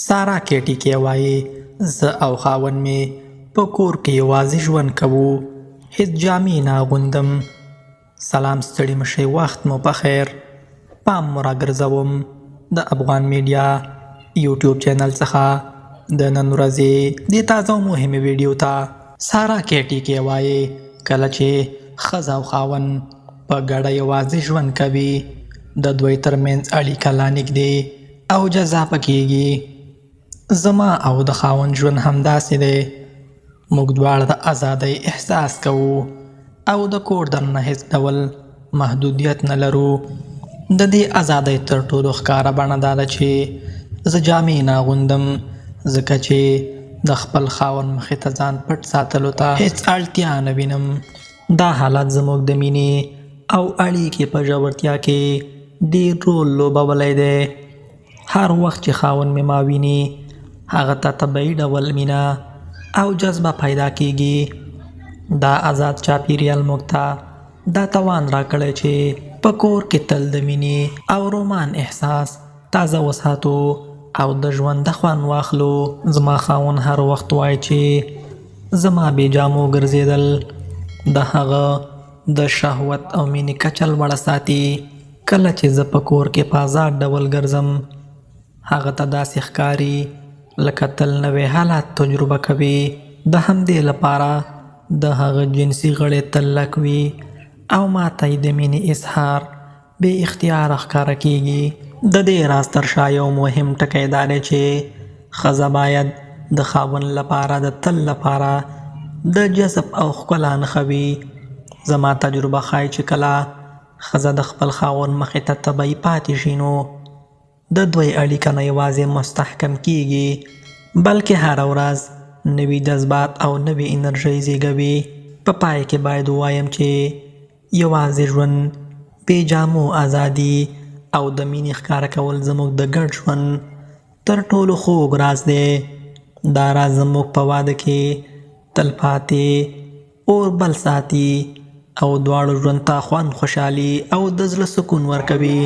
سارا کیټی کې وایي زه او خاوند مې په کور کې یوازې ژوند کوو، هیڅ جامې نه اغوندم. سلام ستړي مشئ، وخت مو په خیر. پام مو راګرځوم د افغان میډیا یوټیوب چینل څخه د نن ورځې د تازه او مهمې ویډیو ته. سارا کیټی کې وایي کله چې ښځه او خاوند په ګډه یوازې ژوند کوي د دوی ترمنځ اړیکه لا نږدې او جذابه کیږي. زما او د خاوند ژوند همداسې دی. موږ دواړه د ازادۍ احساس کوو او د کور دننه هیڅ ډول محدودیت نه لرو. د دې ازادۍ تر ټولو ښکاره بڼه دا ده چې زه جامې نه اغوندم، ځکه چې د خپل خاوند مخې ته ځان پټ ساتلو ته هیڅ اړتیا نه وینم. دا حالت زموږ د مینې او اړیکې په ژورتیا کې ډېر رول لوبولی دی. هر وخت چې خاوند مې ما ویني، هغه ته طبیعي ډول مینه او جذبه پیدا کیږي. دا آزاد چاپیریال موږ ته دا توان راکړی چې په کور کې تل د مینې او رومان احساس تازه وساتو او د ژوند د خوند واخلو. زما خاوند هر وخت وایي چې زما بې جامو ګرځېدل د هغه د شهوت او مینې کچه لوړه ساتي. کله چې زه په کور کې په آزاد ډول ګرځم، هغه ته داسې ښکاري لکه تل نوې حالات تجربه کوي. د همدې لپاره د هغه جنسي غړي تل لک وي او ما ته یې د مینې اظهار بې اختیاره ښکاره کیږي. د دې راز تر شا یو مهم ټکی دا دی چې ښځه باید د خاوند لپاره د تل لپاره د جذب او ښکلا نښه وي. زما تجربه ښایي چې کله ښځه د خپل خاوند مخې ته طبیعي پاتې شي، نو د دوی اړیکه نه یوازې مستحکم کیږي بلکې هره ورځ نوي جذبات او نوې انرژۍ زیږوي. په پای کې باید ووایم چې یوازې ژوند، بې جامو ازادي او د مینې ښکاره کول زموږ د ګډ ژوند تر ټولو خوږ راز دی. دا راز زموږ په واده کې تلپاتې اور بل ساتي او دواړو ژوند ته خوند، خوشحالي او د زړه سکون ورکوي.